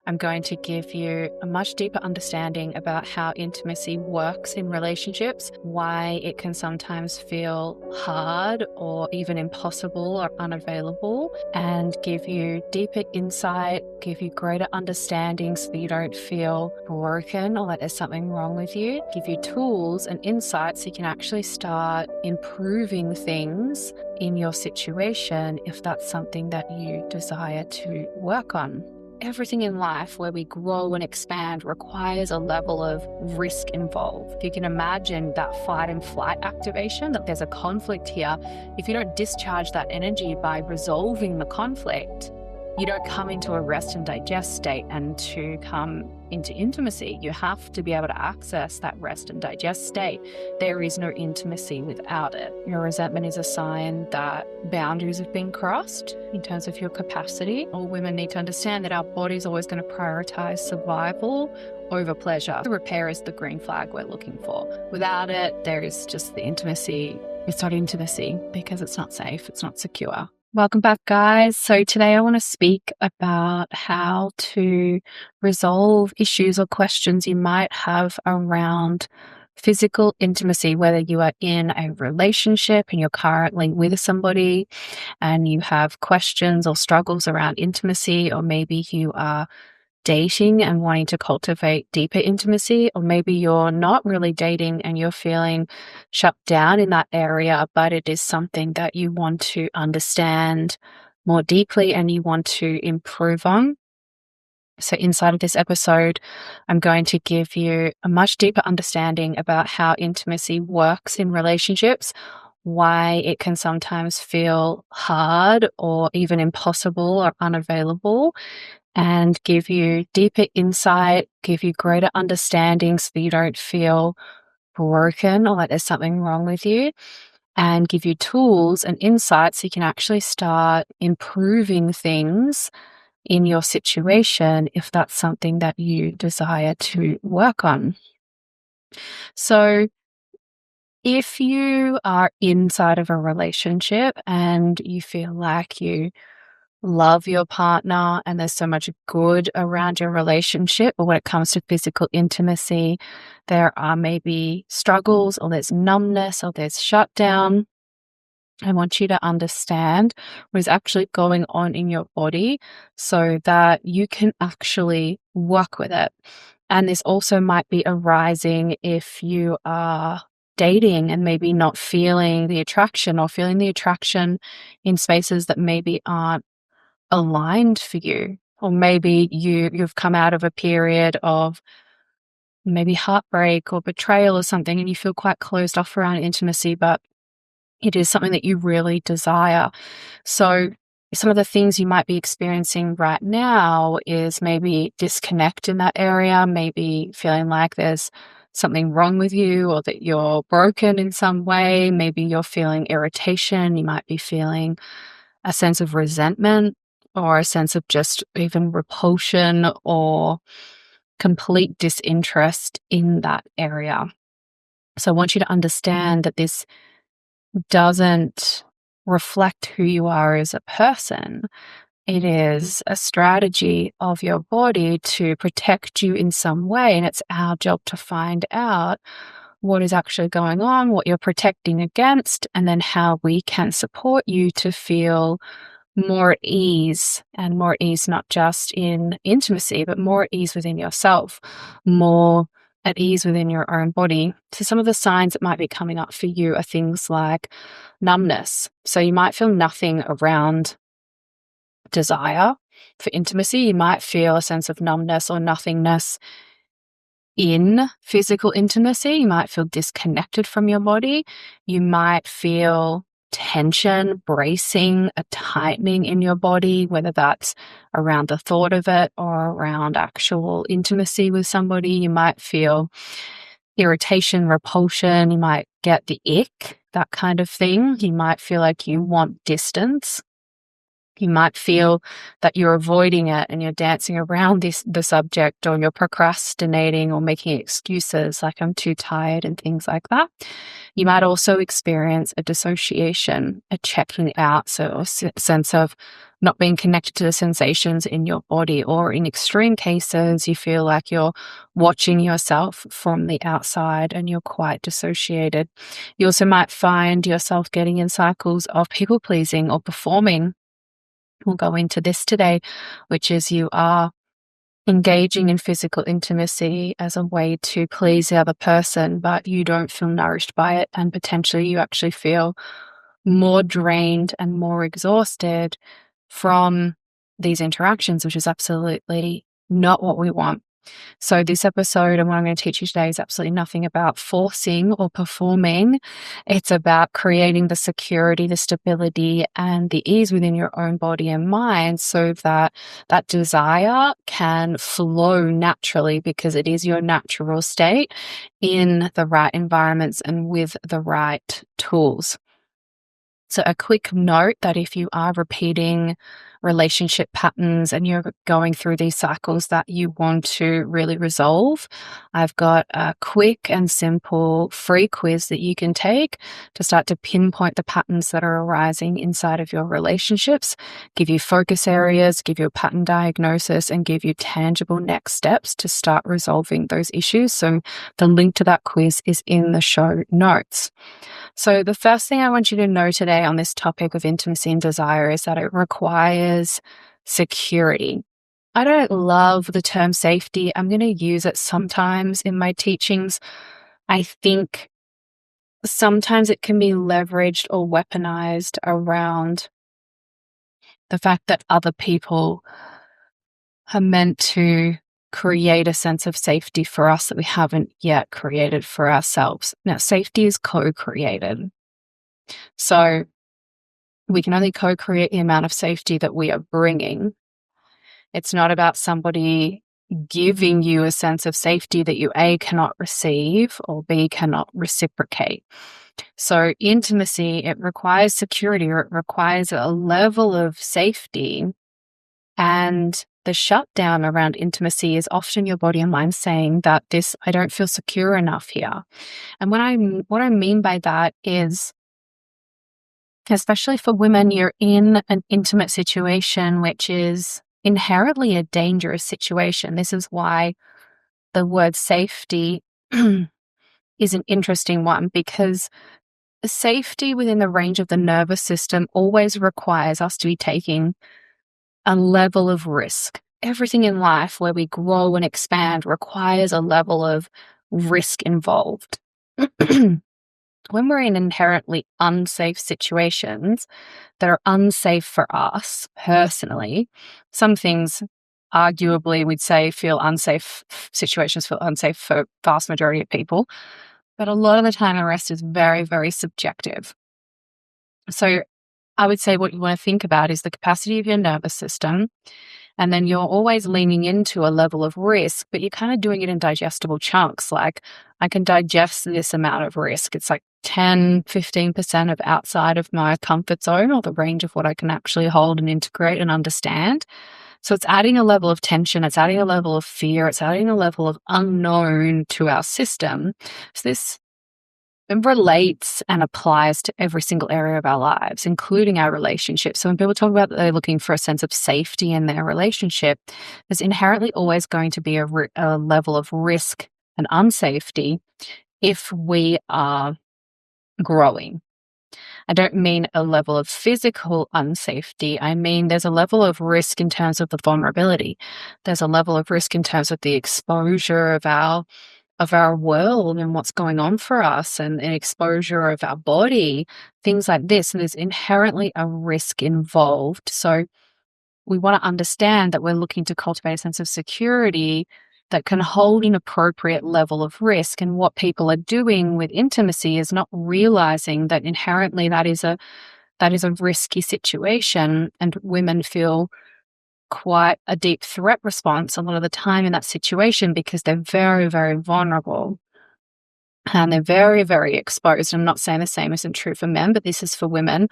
I'm going to give you a much deeper understanding about how intimacy works in relationships, why it can sometimes feel hard or even impossible or unavailable, and give you deeper insight, give you greater understanding so that you don't feel broken or that there's something wrong with you, give you tools and insights so you can actually start improving things in your situation if that's something that you desire to work on. Everything in life where we grow and expand requires a level of risk involved. If you can imagine that fight and flight activation, that there's a conflict here, if you don't discharge that energy by resolving the conflict, you don't come into a rest and digest state and to come into intimacy. You have to be able to access that rest and digest state. There is no intimacy without it. Your resentment is a sign that boundaries have been crossed in terms of your capacity. All women need to understand that our body is always going to prioritize survival over pleasure. The repair is the green flag we're looking for. Without it, there is just the intimacy. It's not intimacy because it's not safe, it's not secure. Welcome back, guys. So today I want to speak about how to resolve issues or questions you might have around physical intimacy, whether you are in a relationship and you're currently with somebody and you have questions or struggles around intimacy, or maybe you are dating and wanting to cultivate deeper intimacy, or maybe you're not really dating and you're feeling shut down in that area, but it is something that you want to understand more deeply and you want to improve on. So inside of this episode, I'm going to give you a much deeper understanding about how intimacy works in relationships, why it can sometimes feel hard or even impossible or unavailable, and give you deeper insight, give you greater understanding so that you don't feel broken or like there's something wrong with you, and give you tools and insights so you can actually start improving things in your situation if that's something that you desire to work on. So if you are inside of a relationship and you feel like you love your partner and there's so much good around your relationship, but when it comes to physical intimacy, there are maybe struggles or there's numbness or there's shutdown, I want you to understand what is actually going on in your body so that you can actually work with it. And this also might be arising if you are dating and maybe not feeling the attraction, or feeling the attraction in spaces that maybe aren't aligned for you. Or maybe you've come out of a period of maybe heartbreak or betrayal or something and you feel quite closed off around intimacy, but it is something that you really desire. So some of the things you might be experiencing right now is maybe disconnect in that area, maybe feeling like there's something wrong with you or that you're broken in some way. Maybe you're feeling irritation. You might be feeling a sense of resentment or a sense of just even repulsion or complete disinterest in that area. So I want you to understand that this doesn't reflect who you are as a person. It is a strategy of your body to protect you in some way, and it's our job to find out what is actually going on, what you're protecting against, and then how we can support you to feel more at ease, and more at ease not just in intimacy, but more at ease within yourself, more at ease within your own body. So some of the signs that might be coming up for you are things like numbness. So you might feel nothing around desire for intimacy. You might feel a sense of numbness or nothingness in physical intimacy. You might feel disconnected from your body. You might feel tension, bracing, a tightening in your body, whether that's around the thought of it or around actual intimacy with somebody. You might feel irritation, repulsion. You might get the ick, that kind of thing. You might feel like you want distance. You might feel that you're avoiding it and you're dancing around the subject, or you're procrastinating or making excuses like I'm too tired and things like that. You might also experience a dissociation, a checking out, so a sense of not being connected to the sensations in your body, or in extreme cases, you feel like you're watching yourself from the outside and you're quite dissociated. You also might find yourself getting in cycles of people pleasing or performing. We'll go into this today, which is you are engaging in physical intimacy as a way to please the other person, but you don't feel nourished by it. And potentially you actually feel more drained and more exhausted from these interactions, which is absolutely not what we want. So this episode and what I'm going to teach you today is absolutely nothing about forcing or performing. It's about creating the security, the stability, and the ease within your own body and mind so that that desire can flow naturally, because it is your natural state in the right environments and with the right tools. So a quick note that if you are repeating relationship patterns and you're going through these cycles that you want to really resolve, I've got a quick and simple free quiz that you can take to start to pinpoint the patterns that are arising inside of your relationships, give you focus areas, give you a pattern diagnosis, and give you tangible next steps to start resolving those issues. So the link to that quiz is in the show notes. So the first thing I want you to know today on this topic of intimacy and desire is that it requires security. I don't love the term safety. I'm going to use it sometimes in my teachings. I think sometimes it can be leveraged or weaponized around the fact that other people are meant to create a sense of safety for us that we haven't yet created for ourselves. Now, safety is co-created. So we can only co-create the amount of safety that we are bringing. It's not about somebody giving you a sense of safety that you A, cannot receive, or B, cannot reciprocate. So intimacy, it requires security, or it requires a level of safety. And the shutdown around intimacy is often your body and mind saying that I don't feel secure enough here. And what I mean by that is, especially for women, you're in an intimate situation, which is inherently a dangerous situation. This is why the word safety is an interesting one, because safety within the range of the nervous system always requires us to be taking a level of risk. Everything in life where we grow and expand requires a level of risk involved. When we're in inherently unsafe situations that are unsafe for us personally, some things arguably we'd say situations feel unsafe for vast majority of people, but a lot of the time the rest is very, very subjective. So I would say what you want to think about is the capacity of your nervous system. And then you're always leaning into a level of risk, but you're kind of doing it in digestible chunks. Like, I can digest this amount of risk. It's like 10, 15% of outside of my comfort zone, or the range of what I can actually hold and integrate and understand. So it's adding a level of tension. It's adding a level of fear. It's adding a level of unknown to our system. So this it relates and applies to every single area of our lives, including our relationships. So when people talk about that they're looking for a sense of safety in their relationship, there's inherently always going to be a level of risk and unsafety if we are growing. I don't mean a level of physical unsafety. I mean there's a level of risk in terms of the vulnerability. There's a level of risk in terms of the exposure of our world and what's going on for us, and an exposure of our body, things like this. And there's inherently a risk involved. So we want to understand that we're looking to cultivate a sense of security that can hold an appropriate level of risk. And what people are doing with intimacy is not realizing that inherently that is a risky situation, and women feel quite a deep threat response a lot of the time in that situation, because they're very, very vulnerable and they're very, very exposed. I'm not saying the same isn't true for men, but this is for women.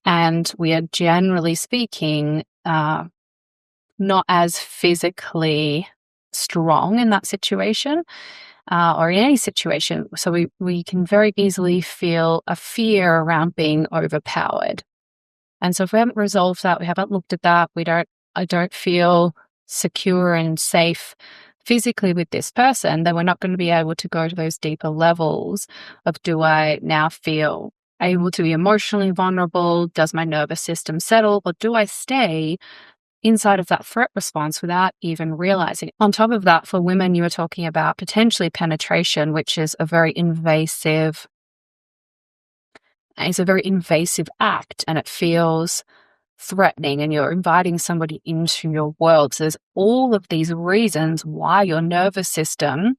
And we are, generally speaking, not as physically strong in that situation or in any situation. So we can very easily feel a fear around being overpowered. And so if we haven't resolved that, we haven't looked at that, I don't feel secure and safe physically with this person, then we're not going to be able to go to those deeper levels of, do I now feel able to be emotionally vulnerable? Does my nervous system settle? Or do I stay inside of that threat response without even realizing? On top of that, for women, you were talking about potentially penetration, which is a very invasive act, and it feels threatening, and you're inviting somebody into your world. So there's all of these reasons why your nervous system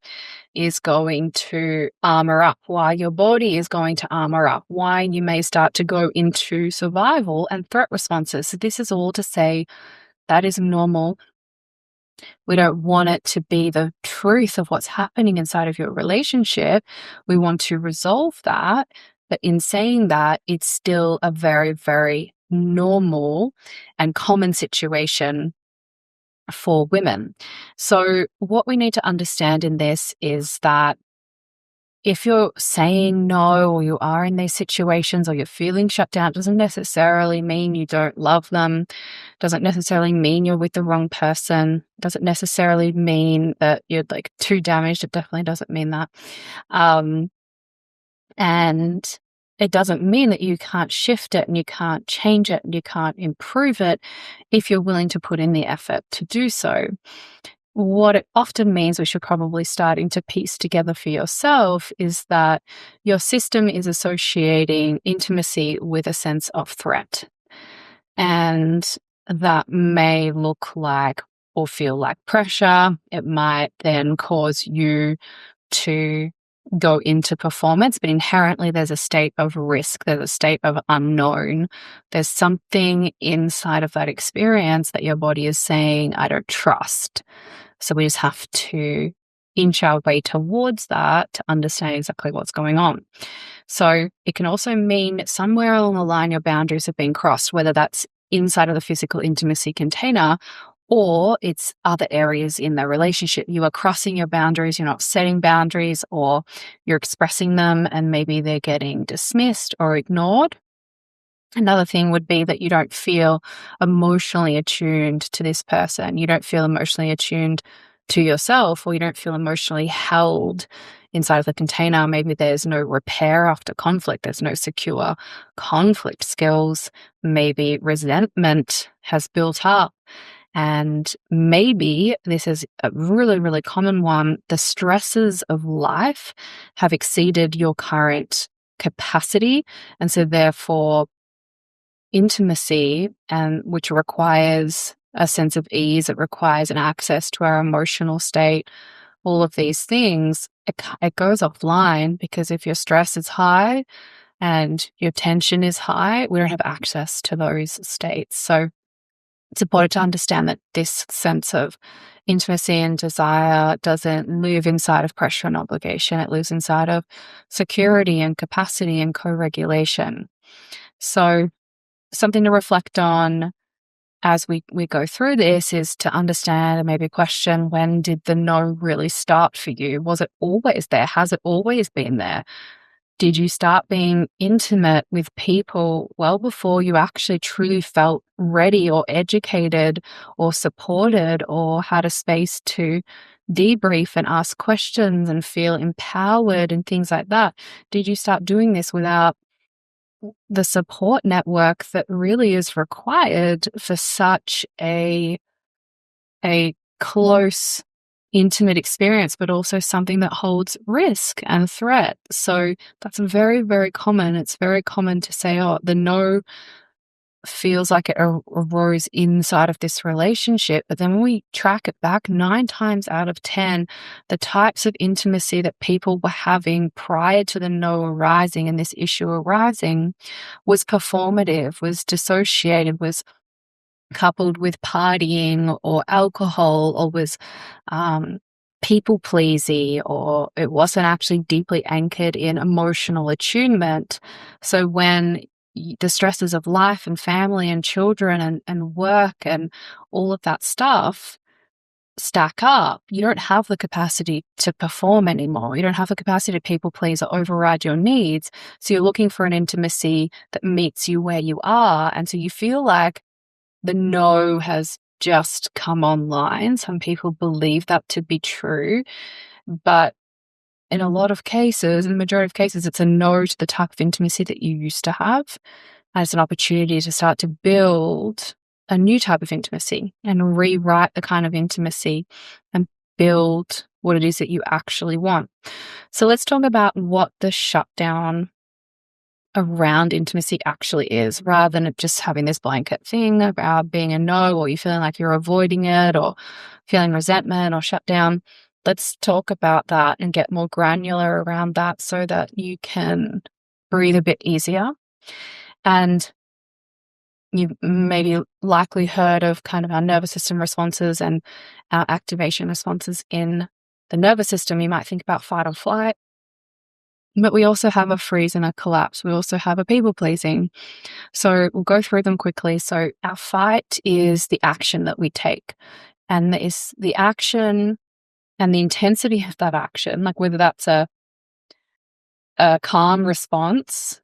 is going to armor up, why your body is going to armor up, why you may start to go into survival and threat responses. So this is all to say that is normal. We don't want it to be the truth of what's happening inside of your relationship. We want to resolve that. But in saying that, it's still a very, very normal and common situation for women. So what we need to understand in this is that if you're saying no, or you are in these situations, or you're feeling shut down, it doesn't necessarily mean you don't love them. Doesn't necessarily mean you're with the wrong person. Doesn't necessarily mean that you're like too damaged. It definitely doesn't mean that. And it doesn't mean that you can't shift it and you can't change it and you can't improve it if you're willing to put in the effort to do so. What it often means, which you're probably starting to piece together for yourself, is that your system is associating intimacy with a sense of threat. And that may look like or feel like pressure. It might then cause you to go into performance, but inherently there's a state of risk, there's a state of unknown. There's something inside of that experience that your body is saying, I don't trust. So we just have to inch our way towards that to understand exactly what's going on. So it can also mean somewhere along the line your boundaries have been crossed, whether that's inside of the physical intimacy container or it's other areas in the relationship. You are crossing your boundaries, you're not setting boundaries, or you're expressing them and maybe they're getting dismissed or ignored. Another thing would be that you don't feel emotionally attuned to this person. You don't feel emotionally attuned to yourself, or you don't feel emotionally held inside of the container. Maybe there's no repair after conflict. There's no secure conflict skills. Maybe resentment has built up. And maybe this is a really, really common one. The stresses of life have exceeded your current capacity. And so therefore, intimacy, and which requires a sense of ease, it requires an access to our emotional state, all of these things, it goes offline, because if your stress is high and your tension is high, we don't have access to those states. So it's important to understand that this sense of intimacy and desire doesn't live inside of pressure and obligation. It lives inside of security and capacity and co-regulation. So something to reflect on as we go through this is to understand and maybe question, when did the no really start for you? Was it always there? Has it always been there? Did you start being intimate with people well before you actually truly felt ready or educated or supported or had a space to debrief and ask questions and feel empowered and things like that? Did you start doing this without the support network that really is required for such a close, intimate experience, but also something that holds risk and threat? So that's very, very common. It's very common to say, oh, the no feels like it arose inside of this relationship. But then when we track it back, 9 times out of 10, the types of intimacy that people were having prior to the no arising and this issue arising was performative, was dissociated, was coupled with partying or alcohol, or was people pleasy, or it wasn't actually deeply anchored in emotional attunement. So when the stresses of life and family and children and work and all of that stuff stack up, you don't have the capacity to perform anymore. You don't have the capacity to people please or override your needs. So you're looking for an intimacy that meets you where you are. And so you feel like the no has just come online. Some people believe that to be true, but in a lot of cases, in the majority of cases, it's a no to the type of intimacy that you used to have. And it's an opportunity to start to build a new type of intimacy and rewrite the kind of intimacy and build what it is that you actually want. So let's talk about what the shutdown around intimacy actually is, rather than it just having this blanket thing about being a no, or you feeling like you're avoiding it, or feeling resentment or shut down. Let's talk about that and get more granular around that so that you can breathe a bit easier. And you've maybe likely heard of kind of our nervous system responses and our activation responses in the nervous system. You might think about fight or flight, but we also have a freeze and a collapse. We also have a people pleasing. So we'll go through them quickly. So our fight is the action that we take, and it's the action and the intensity of that action, like whether that's a calm response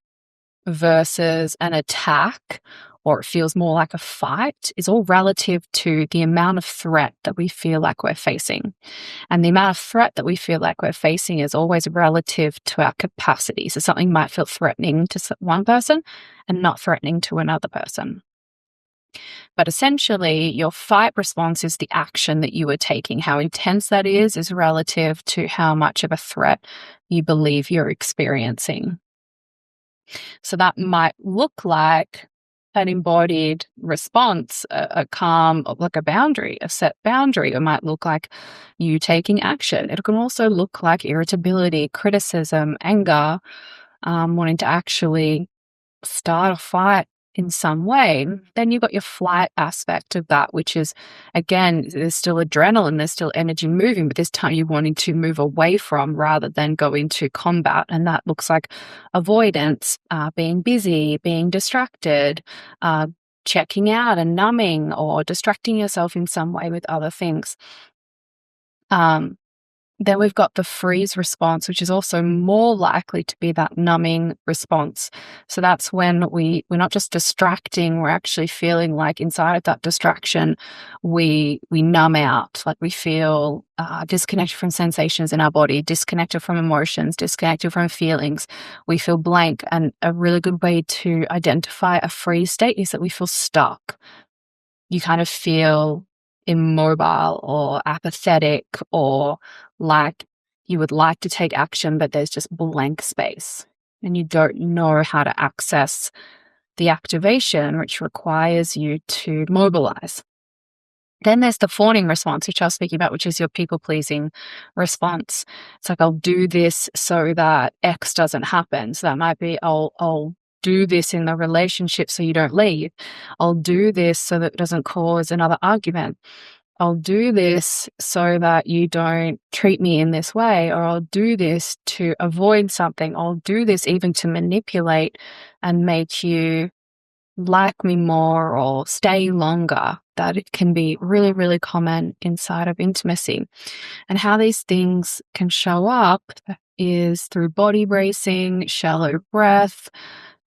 versus an attack, or it feels more like a fight, is all relative to the amount of threat that we feel like we're facing. And the amount of threat that we feel like we're facing is always relative to our capacity. So something might feel threatening to one person and not threatening to another person. But essentially, your fight response is the action that you are taking. How intense that is relative to how much of a threat you believe you're experiencing. So that might look like an embodied response, a calm, like a boundary, a set boundary. It might look like you taking action. It can also look like irritability, criticism, anger, wanting to actually start a fight in some way. Then you've got your flight aspect of that, which is, again, there's still adrenaline, there's still energy moving, but this time you're wanting to move away from rather than go into combat. And that looks like avoidance, being busy, being distracted, checking out and numbing, or distracting yourself in some way with other things. Then we've got the freeze response, which is also more likely to be that numbing response. So that's when we're not just distracting, we're actually feeling like inside of that distraction, we numb out, like we feel disconnected from sensations in our body, disconnected from emotions, disconnected from feelings. We feel blank. And a really good way to identify a freeze state is that we feel stuck. You kind of feel immobile or apathetic, or like you would like to take action, but there's just blank space and you don't know how to access the activation, which requires you to mobilize. Then there's the fawning response, which I was speaking about, which is your people-pleasing response. It's like, I'll do this so that X doesn't happen. So that might be, I'll do this in the relationship so you don't leave. I'll do this so that it doesn't cause another argument. I'll do this so that you don't treat me in this way, or I'll do this to avoid something. I'll do this even to manipulate and make you like me more or stay longer. That it can be really, really common inside of intimacy. And how these things can show up is through body bracing, shallow breath,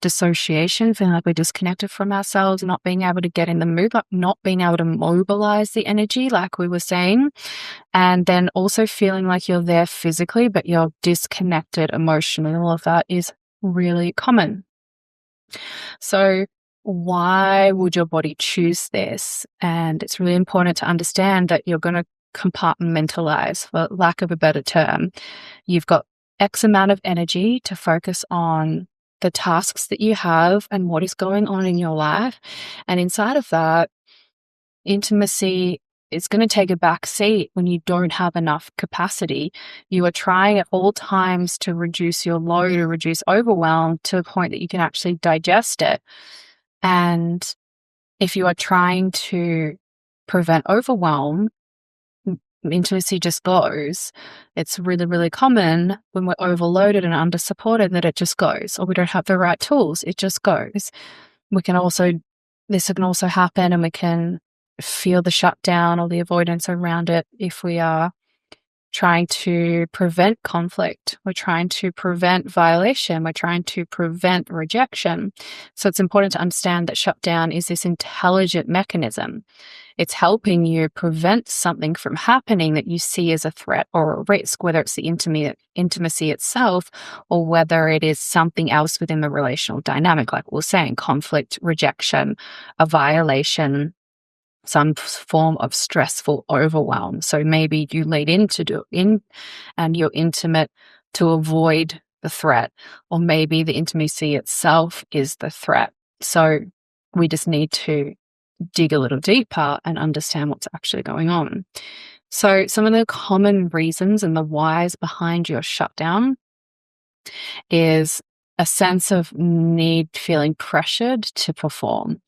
dissociation, feeling like we're disconnected from ourselves, not being able to get in the mood, like not being able to mobilize the energy, like we were saying. And then also feeling like you're there physically, but you're disconnected emotionally. All of that is really common. So why would your body choose this? And it's really important to understand that you're going to compartmentalize, for lack of a better term. You've got X amount of energy to focus on the tasks that you have and what is going on in your life. And inside of that, intimacy is going to take a back seat when you don't have enough capacity. You are trying at all times to reduce your load or reduce overwhelm to a point that you can actually digest it. And if you are trying to prevent overwhelm, intimacy just goes. It's really, really common when we're overloaded and under supported that it just goes, or we don't have the right tools. It just goes. This can also happen, and we can feel the shutdown or the avoidance around it if we are trying to prevent conflict. We're trying to prevent violation. We're trying to prevent rejection. So it's important to understand that shutdown is this intelligent mechanism. It's helping you prevent something from happening that you see as a threat or a risk, whether it's the intimacy itself or whether it is something else within the relational dynamic, like we we're saying, conflict, rejection, a violation, some form of stressful overwhelm. So maybe you lead and you're intimate to avoid the threat, or maybe the intimacy itself is the threat. So we just need to dig a little deeper and understand what's actually going on. So some of the common reasons and the whys behind your shutdown is a sense of need, feeling pressured to perform.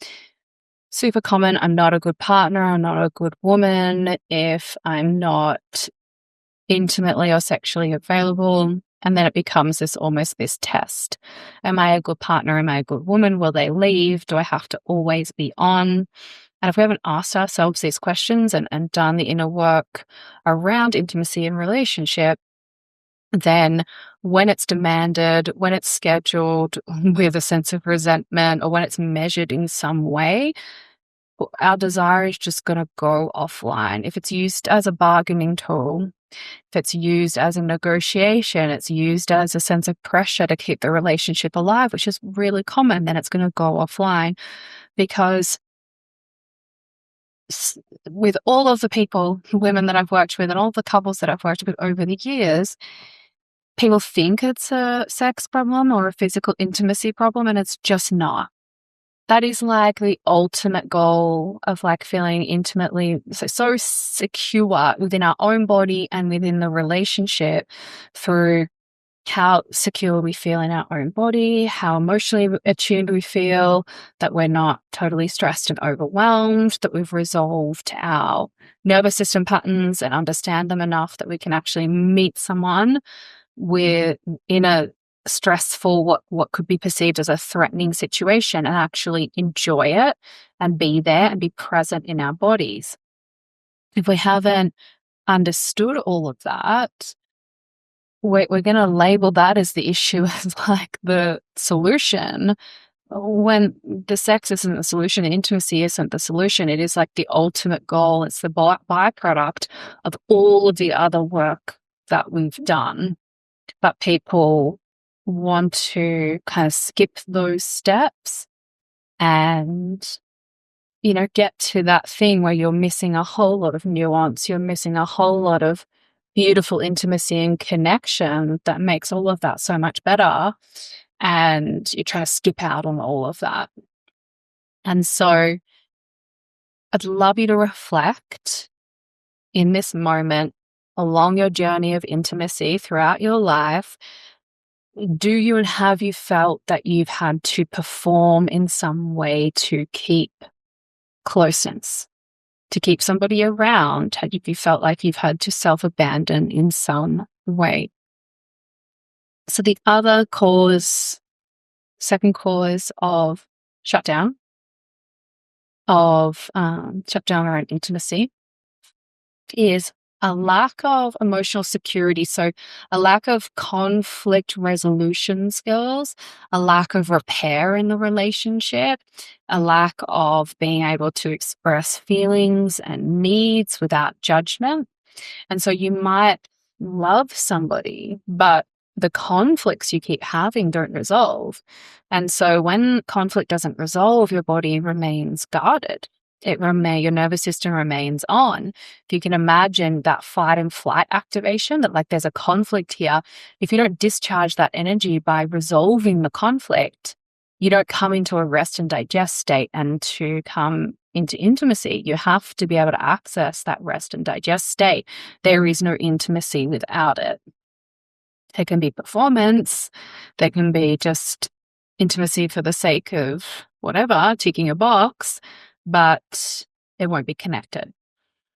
Super common. I'm not a good partner. I'm not a good woman if I'm not intimately or sexually available. And then it becomes this test. Am I a good partner? Am I a good woman? Will they leave? Do I have to always be on? And if we haven't asked ourselves these questions and done the inner work around intimacy and relationship, then when it's demanded, when it's scheduled with a sense of resentment, or when it's measured in some way, our desire is just going to go offline. If it's used as a bargaining tool, if it's used as a negotiation, it's used as a sense of pressure to keep the relationship alive, which is really common, then it's going to go offline. Because with all of the people, women that I've worked with and all the couples that I've worked with over the years, people think it's a sex problem or a physical intimacy problem, and it's just not. That is like the ultimate goal of like feeling intimately so secure within our own body and within the relationship through how secure we feel in our own body, how emotionally attuned we feel, that we're not totally stressed and overwhelmed, that we've resolved our nervous system patterns and understand them enough that we can actually meet someone in a stressful, what could be perceived as a threatening situation, and actually enjoy it and be there and be present in our bodies. If we haven't understood all of that, we're going to label that as the issue, as like the solution, when the sex isn't the solution, the intimacy isn't the solution. It is like the ultimate goal. It's the byproduct of all of the other work that we've done. But people want to kind of skip those steps and, get to that thing where you're missing a whole lot of nuance. You're missing a whole lot of beautiful intimacy and connection that makes all of that so much better. And you try to skip out on all of that. And so I'd love you to reflect in this moment along your journey of intimacy throughout your life. Do you and have you felt that you've had to perform in some way to keep closeness, to keep somebody around? Have you felt like you've had to self-abandon in some way? So the second cause of shutdown around intimacy is a lack of emotional security. So a lack of conflict resolution skills, a lack of repair in the relationship, a lack of being able to express feelings and needs without judgment. And so you might love somebody, but the conflicts you keep having don't resolve. And so when conflict doesn't resolve, your body remains guarded. Your nervous system remains on. If you can imagine that fight and flight activation, that like there's a conflict here, if you don't discharge that energy by resolving the conflict, you don't come into a rest and digest state. And to come into intimacy, you have to be able to access that rest and digest state. There is no intimacy without it. There can be performance, there can be just intimacy for the sake of whatever, ticking a box, but it won't be connected.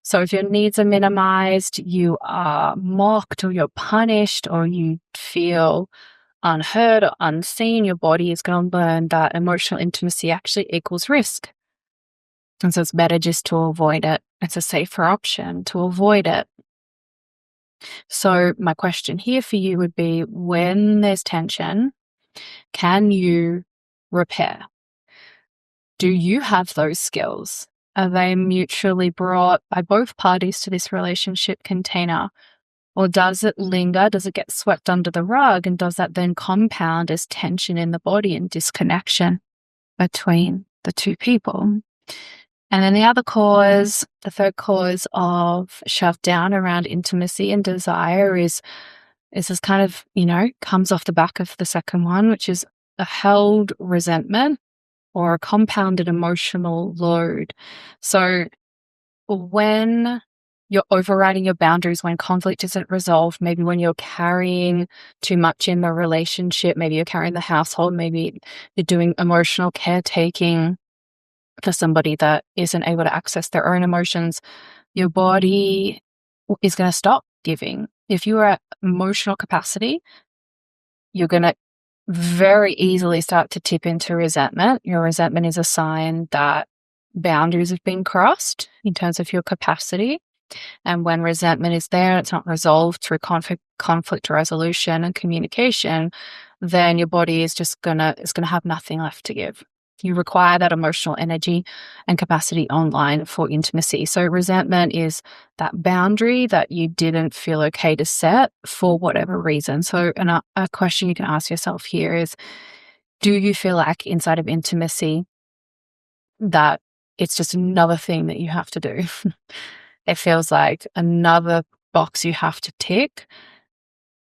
So if your needs are minimized, you are mocked or you're punished or you feel unheard or unseen, your body is going to learn that emotional intimacy actually equals risk. And so it's better just to avoid it. It's a safer option to avoid it. So my question here for you would be, when there's tension, can you repair? Do you have those skills? Are they mutually brought by both parties to this relationship container? Or does it linger? Does it get swept under the rug? And does that then compound as tension in the body and disconnection between the two people? And then the third cause of shutdown around intimacy and desire is this kind of, comes off the back of the second one, which is a held resentment or a compounded emotional load. So when you're overriding your boundaries, when conflict isn't resolved, maybe when you're carrying too much in the relationship, maybe you're carrying the household, maybe you're doing emotional caretaking for somebody that isn't able to access their own emotions, your body is going to stop giving. If you are at emotional capacity, you're going to very easily start to tip into resentment. Your resentment is a sign that boundaries have been crossed in terms of your capacity. And when resentment is there, it's not resolved through conflict resolution and communication, then your body is just gonna have nothing left to give. You require that emotional energy and capacity online for intimacy. So resentment is that boundary that you didn't feel okay to set for whatever reason. So a question you can ask yourself here is, do you feel like inside of intimacy that it's just another thing that you have to do? It feels like another box you have to tick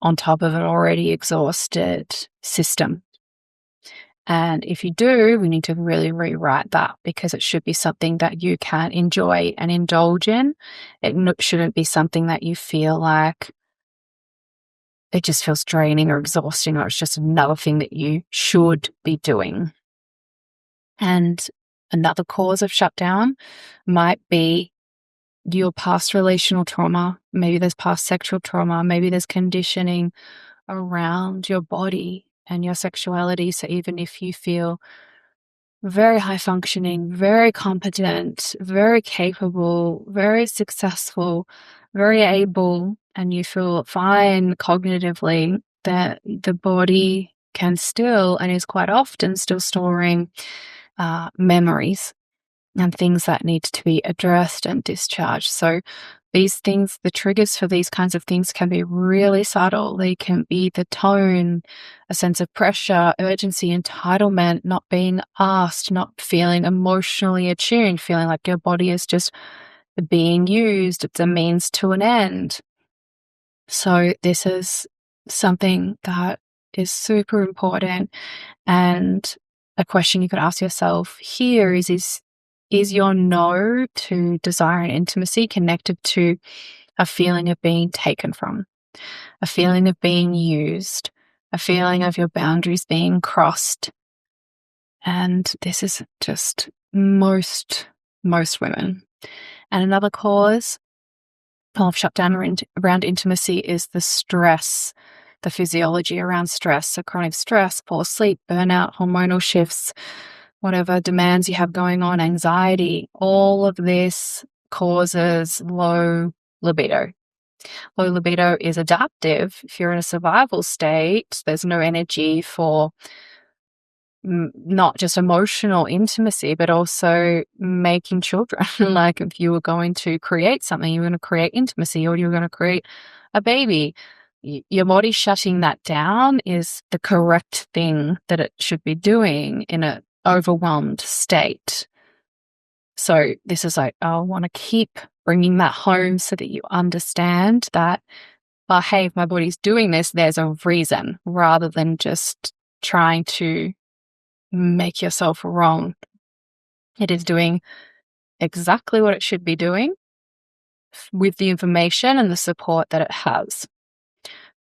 on top of an already exhausted system. And if you do, we need to really rewrite that, because it should be something that you can enjoy and indulge in. It shouldn't be something that you feel like it just feels draining or exhausting, or it's just another thing that you should be doing. And another cause of shutdown might be your past relational trauma. Maybe there's past sexual trauma. Maybe there's conditioning around your body and your sexuality. So even if you feel very high functioning, very competent, very capable, very successful, very able, and you feel fine cognitively, that the body can still, and is quite often still, storing memories and things that need to be addressed and discharged. So these things, the triggers for these kinds of things can be really subtle. They can be the tone, a sense of pressure, urgency, entitlement, not being asked, not feeling emotionally attuned, feeling like your body is just being used. It's a means to an end. So this is something that is super important. And a question you could ask yourself here is your no to desire and intimacy connected to a feeling of being taken from, a feeling of being used, a feeling of your boundaries being crossed? And this is just most women. And another cause of shutdown around intimacy is the stress, the physiology around stress. So chronic stress, poor sleep, burnout, hormonal shifts, whatever demands you have going on, anxiety, all of this causes low libido. Low libido is adaptive. If you're in a survival state, there's no energy for not just emotional intimacy, but also making children. Like if you were going to create something, you were going to create intimacy, or you were going to create a baby, your body shutting that down is the correct thing that it should be doing in an overwhelmed state. So this is like, I want to keep bringing that home so that you understand that, hey, if my body's doing this, there's a reason, rather than just trying to make yourself wrong. It is doing exactly what it should be doing with the information and the support that it has.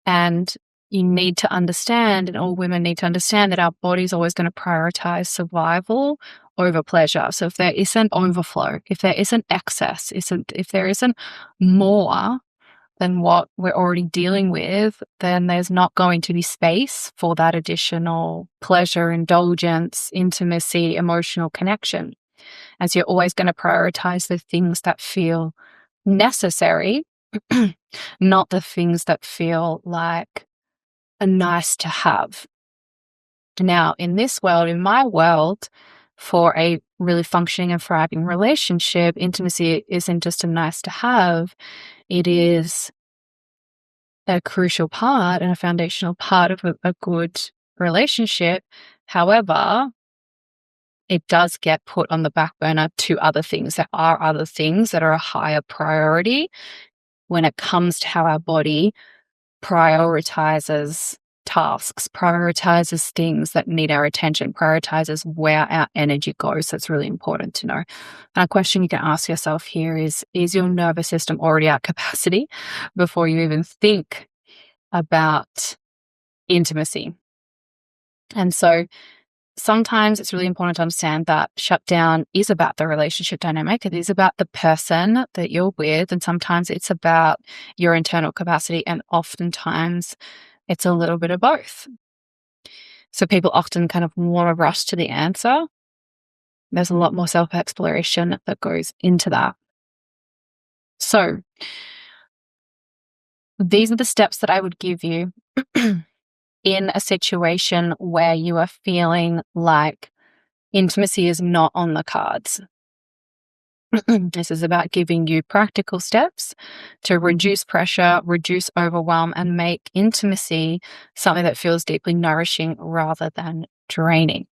And you need to understand, and all women need to understand, that our body is always going to prioritize survival over pleasure. So if there isn't overflow, if there isn't excess, if there isn't more than what we're already dealing with, then there's not going to be space for that additional pleasure, indulgence, intimacy, emotional connection. And so you're always going to prioritize the things that feel necessary, not the things that feel like a nice to have. Now, in this world, in my world, for a really functioning and thriving relationship, intimacy isn't just a nice to have, it is a crucial part and a foundational part of a good relationship. However, it does get put on the back burner to other things. There are other things that are a higher priority when it comes to how our body prioritizes tasks, prioritizes things that need our attention, prioritizes where our energy goes. So it's really important to know. And a question you can ask yourself here is your nervous system already at capacity before you even think about intimacy? And so sometimes it's really important to understand that shutdown is about the relationship dynamic. It is about the person that you're with. And sometimes it's about your internal capacity. And oftentimes it's a little bit of both. So people often kind of want to rush to the answer. There's a lot more self-exploration that goes into that. So these are the steps that I would give you in a situation where you are feeling like intimacy is not on the cards. This is about giving you practical steps to reduce pressure, reduce overwhelm, and make intimacy something that feels deeply nourishing rather than draining.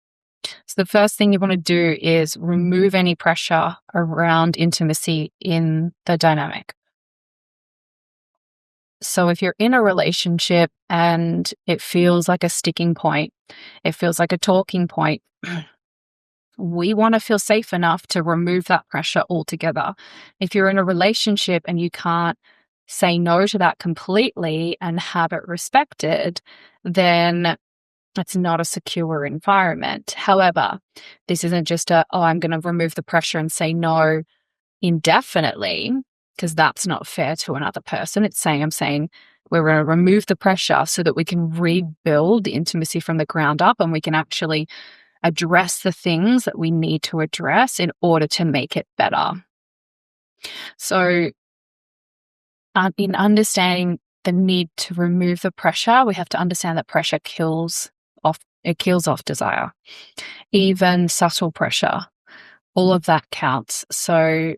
So the first thing you want to do is remove any pressure around intimacy in the dynamic. So if you're in a relationship and it feels like a sticking point, it feels like a talking point, we want to feel safe enough to remove that pressure altogether. If you're in a relationship and you can't say no to that completely and have it respected, then it's not a secure environment. However, this isn't just I'm going to remove the pressure and say no indefinitely, because that's not fair to another person. It's saying, I'm saying we're going to remove the pressure so that we can rebuild the intimacy from the ground up and we can actually address the things that we need to address in order to make it better. So in understanding the need to remove the pressure, we have to understand that pressure kills off desire. Even subtle pressure, all of that counts. So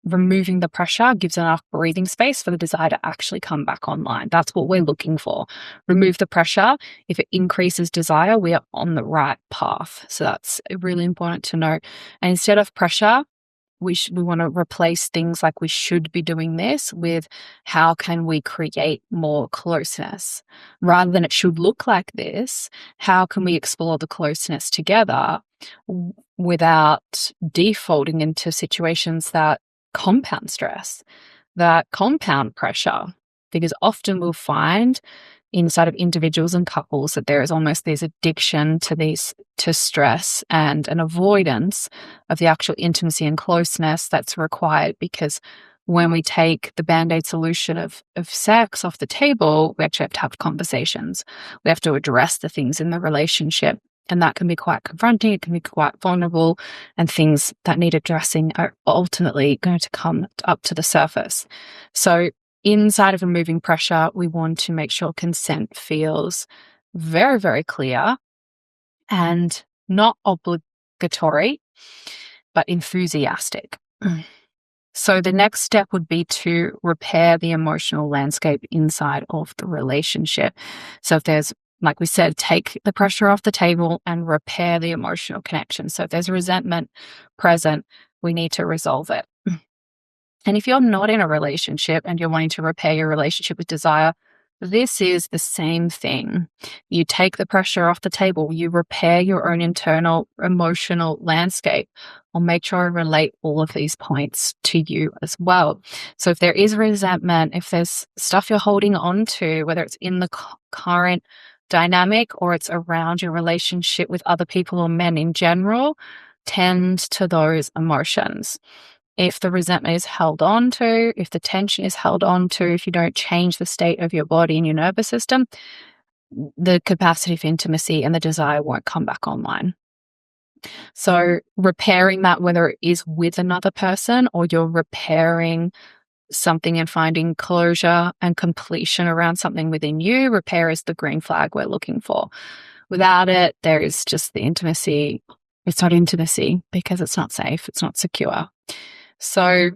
removing the pressure gives enough breathing space for the desire to actually come back online. That's what we're looking for. Remove the pressure. If it increases desire, we are on the right path. So that's really important to know. And instead of pressure, we want to replace things like we should be doing this with how can we create more closeness? Rather than it should look like this, how can we explore the closeness together without defaulting into situations that compound stress, that compound pressure? Because often we'll find inside of individuals and couples that there is almost this addiction to stress and an avoidance of the actual intimacy and closeness that's required, because when we take the band-aid solution of sex off the table, we actually have to have conversations. We have to address the things in the relationship, and that can be quite confronting. It can be quite vulnerable, and things that need addressing are ultimately going to come up to the surface. So inside of removing pressure, we want to make sure consent feels very, very clear and not obligatory, but enthusiastic. So the next step would be to repair the emotional landscape inside of the relationship. So if there's, like we said, take the pressure off the table and repair the emotional connection. So if there's resentment present, we need to resolve it. And if you're not in a relationship and you're wanting to repair your relationship with desire, this is the same thing. You take the pressure off the table, you repair your own internal emotional landscape. I'll make sure I relate all of these points to you as well. So if there is resentment, if there's stuff you're holding on to, whether it's in the current dynamic or it's around your relationship with other people or men in general, tend to those emotions. If the resentment is held on to, if the tension is held on to, if you don't change the state of your body and your nervous system, the capacity for intimacy and the desire won't come back online. So repairing that, whether it is with another person or you're repairing something and finding closure and completion around something within you, repair is the green flag we're looking for. Without it, there is just the intimacy. It's not intimacy because it's not safe, it's not secure. So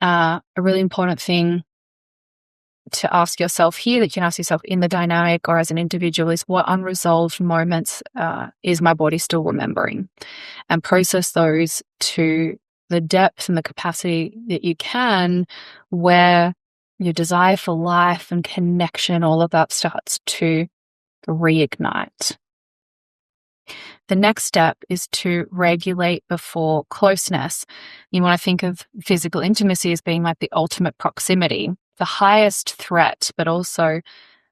a really important thing to ask yourself here, that you can ask yourself in the dynamic or as an individual, is what unresolved moments is my body still remembering, and process those to the depth and the capacity that you can, where your desire for life and connection, all of that starts to reignite. The next step is to regulate before closeness. You want to think of physical intimacy as being like the ultimate proximity, the highest threat, but also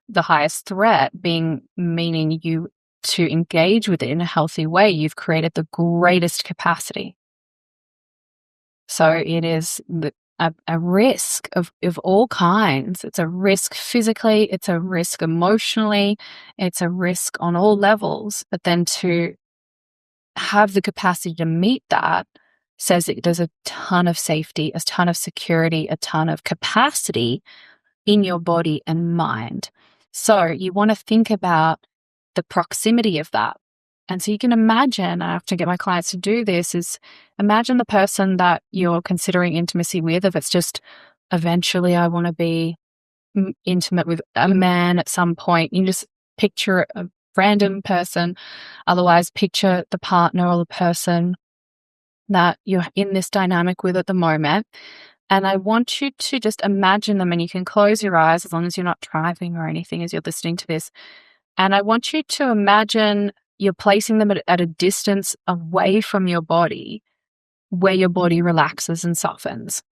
the highest threat being meaning you to engage with it in a healthy way. You've created the greatest capacity. So it is a risk of all kinds. It's a risk physically, it's a risk emotionally, it's a risk on all levels. But then to have the capacity to meet that says that there's a ton of safety, a ton of security, a ton of capacity in your body and mind. So you want to think about the proximity of that. And so you can imagine, I have to get my clients to do this, is imagine the person that you're considering intimacy with. If it's just eventually I want to be intimate with a man at some point, you just picture a random person. Otherwise, picture the partner or the person that you're in this dynamic with at the moment. And I want you to just imagine them, and you can close your eyes as long as you're not driving or anything as you're listening to this. And I want you to imagine you're placing them at a distance away from your body, where your body relaxes and softens.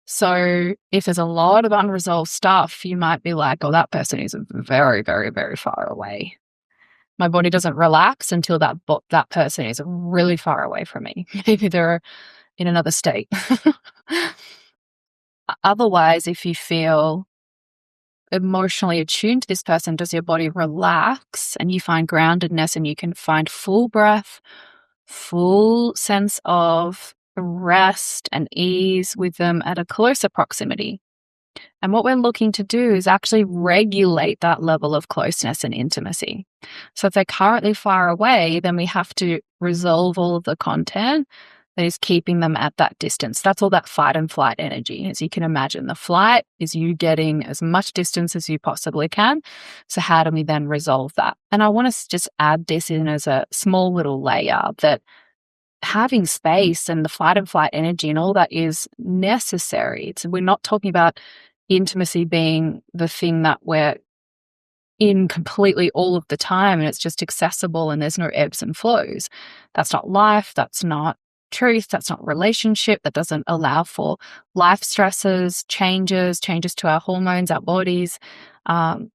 So if there's a lot of unresolved stuff, you might be like, oh, that person is very, very, very far away. My body doesn't relax until that person is really far away from me. Maybe they're in another state. Otherwise, if you feel emotionally attuned to this person, does your body relax and you find groundedness and you can find full breath, full sense of rest and ease with them at a closer proximity? And what we're looking to do is actually regulate that level of closeness and intimacy. So if they're currently far away, then we have to resolve all of the content that is keeping them at that distance. That's all that fight and flight energy. As you can imagine, the flight is you getting as much distance as you possibly can. So how do we then resolve that? And I want to just add this in as a small little layer, that having space and the fight and flight energy and all that is necessary. We're not talking about intimacy being the thing that we're in completely all of the time and it's just accessible and there's no ebbs and flows. That's not life. That's not truth. That's not relationship. That doesn't allow for life stresses, changes to our hormones, our bodies,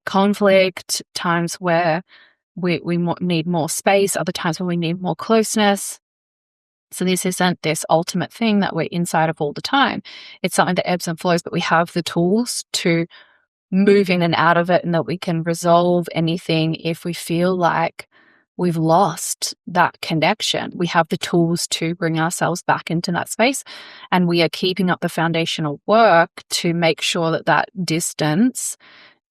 conflict, times where we need more space, other times when we need more closeness. So this isn't this ultimate thing that we're inside of all the time. It's something that ebbs and flows, but we have the tools to move in and out of it, and that we can resolve anything if we feel like we've lost that connection. We have the tools to bring ourselves back into that space, and we are keeping up the foundational work to make sure that that distance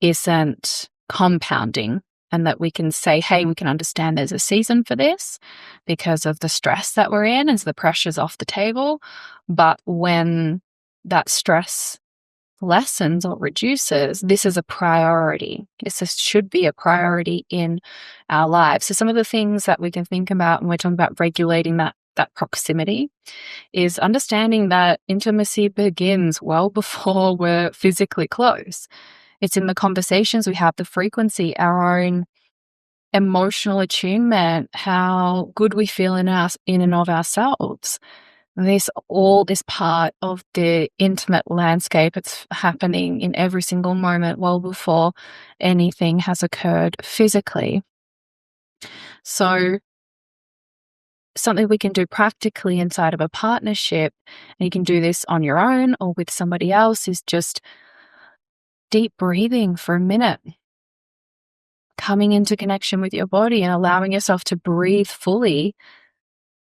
isn't compounding, and that we can say, hey, we can understand there's a season for this because of the stress that we're in as the pressure's off the table. But when that stress lessens or reduces, this is a priority. This should be a priority in our lives. So some of the things that we can think about when we're talking about regulating that proximity is understanding that intimacy begins well before we're physically close. It's in the conversations we have, the frequency, our own emotional attunement, how good we feel in and of ourselves. This part of the intimate landscape, it's happening in every single moment well before anything has occurred physically. So something we can do practically inside of a partnership, and you can do this on your own or with somebody else, is just deep breathing for a minute. coming into connection with your body and allowing yourself to breathe fully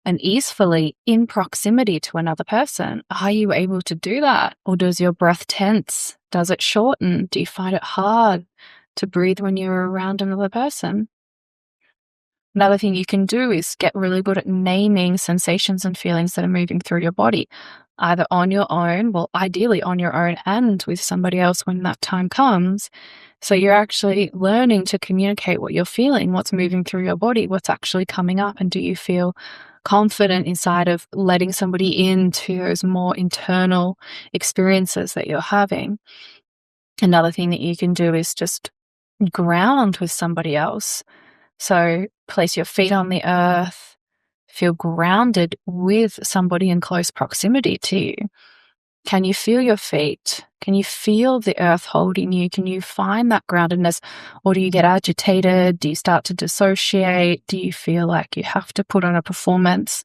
and easefully in proximity to another person. Are you able to do that? Or does your breath tense? Does it shorten? Do you find it hard to breathe when you're around another person? Another thing you can do is get really good at naming sensations and feelings that are moving through your body, either on your own, well, ideally on your own and with somebody else when that time comes. So you're actually learning to communicate what you're feeling, what's moving through your body, what's actually coming up, and do you feel confident inside of letting somebody into those more internal experiences that you're having. Another thing that you can do is just ground with somebody else. So place your feet on the earth, feel grounded with somebody in close proximity to you. Can you feel your feet? Can you feel the earth holding you? Can you find that groundedness? Or do you get agitated? Do you start to dissociate? Do you feel like you have to put on a performance?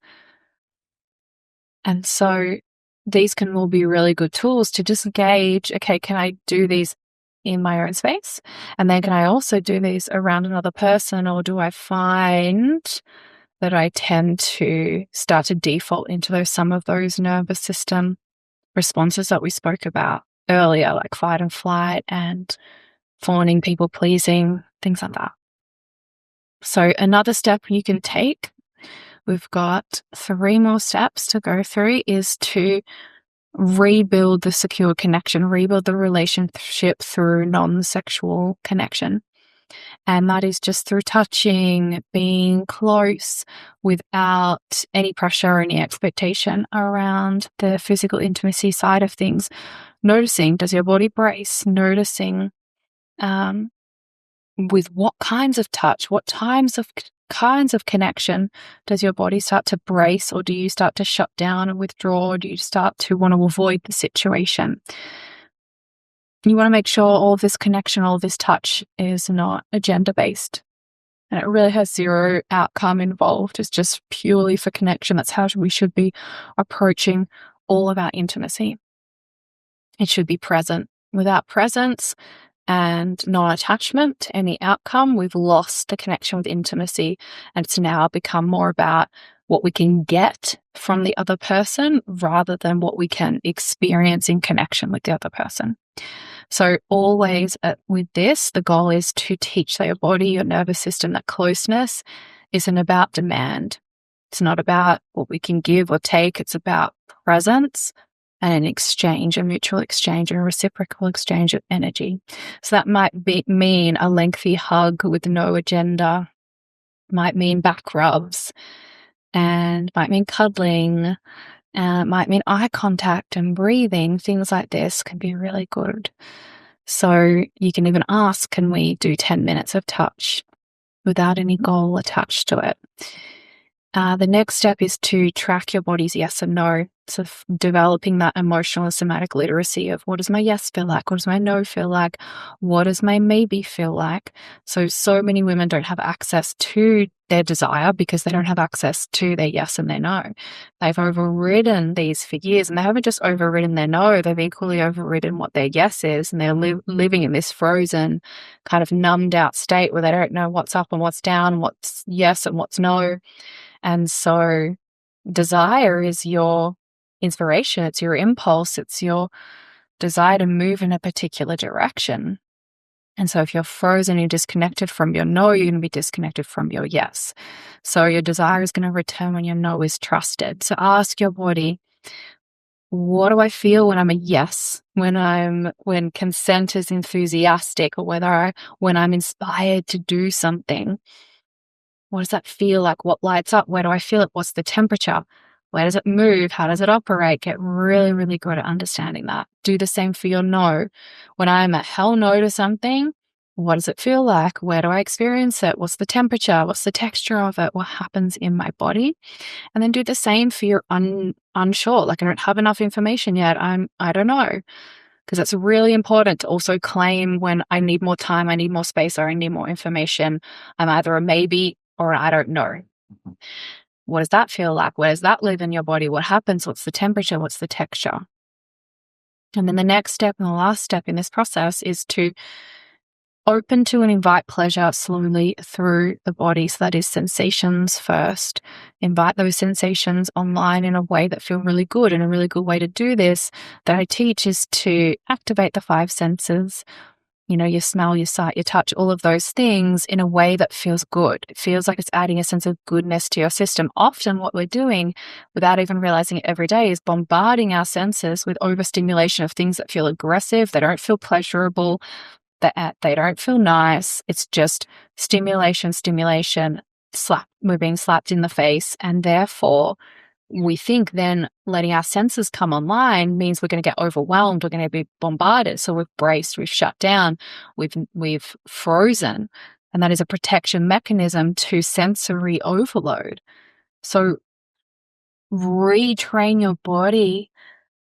And so these can all be really good tools to just gauge, okay, can I do these in my own space? And then can I also do these around another person? Or do I find that I tend to start to default into some of those nervous system responses that we spoke about earlier, like fight and flight and fawning, people pleasing, things like that. So another step you can take, we've got 3 more steps to go through, is to rebuild the secure connection, rebuild the relationship through non-sexual connection. And that is just through touching, being close without any pressure or any expectation around the physical intimacy side of things. Noticing, does your body brace? Noticing with what kinds of touch, what kinds of connection does your body start to brace, or do you start to shut down and withdraw? Or do you start to want to avoid the situation? You want to make sure all of this connection, all of this touch is not agenda-based. And it really has zero outcome involved. It's just purely for connection. That's how we should be approaching all of our intimacy. It should be present. Without presence and non-attachment to any outcome, we've lost the connection with intimacy. And it's now become more about what we can get from the other person rather than what we can experience in connection with the other person. So always with this, the goal is to teach your body, your nervous system, that closeness isn't about demand. It's not about what we can give or take. It's about presence and an exchange, a mutual exchange and a reciprocal exchange of energy. So that might mean a lengthy hug with no agenda, might mean back rubs, and might mean cuddling, might mean eye contact and breathing. Things like this can be really good. So you can even ask, can we do 10 minutes of touch without any goal attached to it? The next step is to track your body's yes and no. So developing that emotional and somatic literacy of, what does my yes feel like? What does my no feel like? What does my maybe feel like? So many women don't have access to their desire because they don't have access to their yes and their no. They've overridden these for years, and they haven't just overridden their no, they've equally overridden what their yes is, and they're living in this frozen, kind of numbed out state where they don't know what's up and what's down, what's yes and what's no. And so desire is your inspiration, it's your impulse, it's your desire to move in a particular direction. And so if you're frozen, you're disconnected from your no, you're going to be disconnected from your yes. So your desire is going to return when your no is trusted. So ask your body, what do I feel when I'm a yes? When consent is enthusiastic, or when I'm inspired to do something? What does that feel like? What lights up? Where do I feel it? What's the temperature? Where does it move? How does it operate? Get really, really good at understanding that. Do the same for your no. When I'm a hell no to something, what does it feel like? Where do I experience it? What's the temperature? What's the texture of it? What happens in my body? And then do the same for your unsure. Like, I don't have enough information yet. I don't know. Because that's really important to also claim when I need more time, I need more space, or I need more information. I'm either a maybe or I don't know. What does that feel like? Where does that live in your body? What happens? What's the temperature? What's the texture? And then the next step and the last step in this process is to open to and invite pleasure slowly through the body. So that is sensations first. Invite those sensations online in a way that feel really good. And a really good way to do this that I teach is to activate the five senses. You know, your smell, your sight, your touch, all of those things in a way that feels good. It feels like it's adding a sense of goodness to your system. Often what we're doing without even realizing it every day is bombarding our senses with overstimulation of things that feel aggressive, they don't feel pleasurable, they don't feel nice. It's just stimulation, we're being slapped in the face. And therefore, we think then letting our senses come online means we're going to get overwhelmed. We're going to be bombarded. So we've braced, we've shut down, we've frozen. And that is a protection mechanism to sensory overload. So retrain your body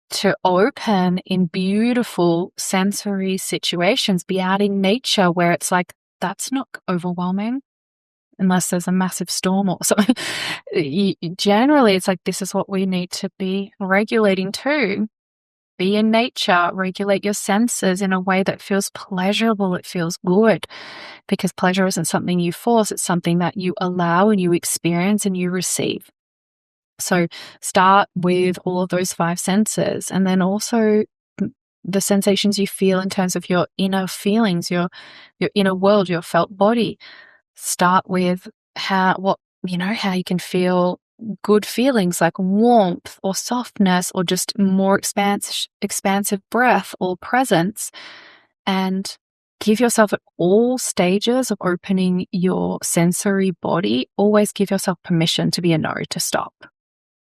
to open in beautiful sensory situations. Be out in nature where it's like, that's not overwhelming. Unless there's a massive storm or something. Generally, it's like, this is what we need to be regulating too. Be in nature, regulate your senses in a way that feels pleasurable, it feels good. Because pleasure isn't something you force, it's something that you allow and you experience and you receive. So start with all of those five senses, and then also the sensations you feel in terms of your inner feelings, your inner world, your felt body. Start with how you can feel good feelings like warmth or softness or just more expansive breath or presence, and give yourself at all stages of opening your sensory body, always give yourself permission to be a no, to stop.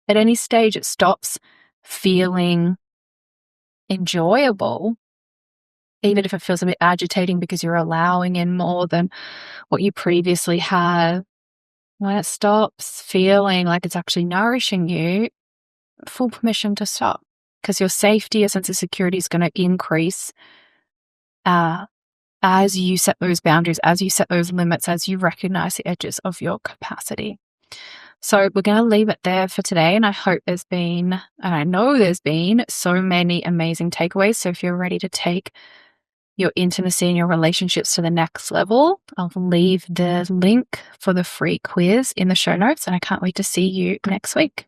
At any stage it stops feeling enjoyable, even if it feels a bit agitating because you're allowing in more than what you previously had, when it stops feeling like it's actually nourishing you, full permission to stop, because your safety, your sense of security is going to increase as you set those boundaries, as you set those limits, as you recognize the edges of your capacity. So we're going to leave it there for today. And I hope and I know there's been so many amazing takeaways. So if you're ready to take your intimacy and your relationships to the next level, I'll leave the link for the free quiz in the show notes, and I can't wait to see you next week.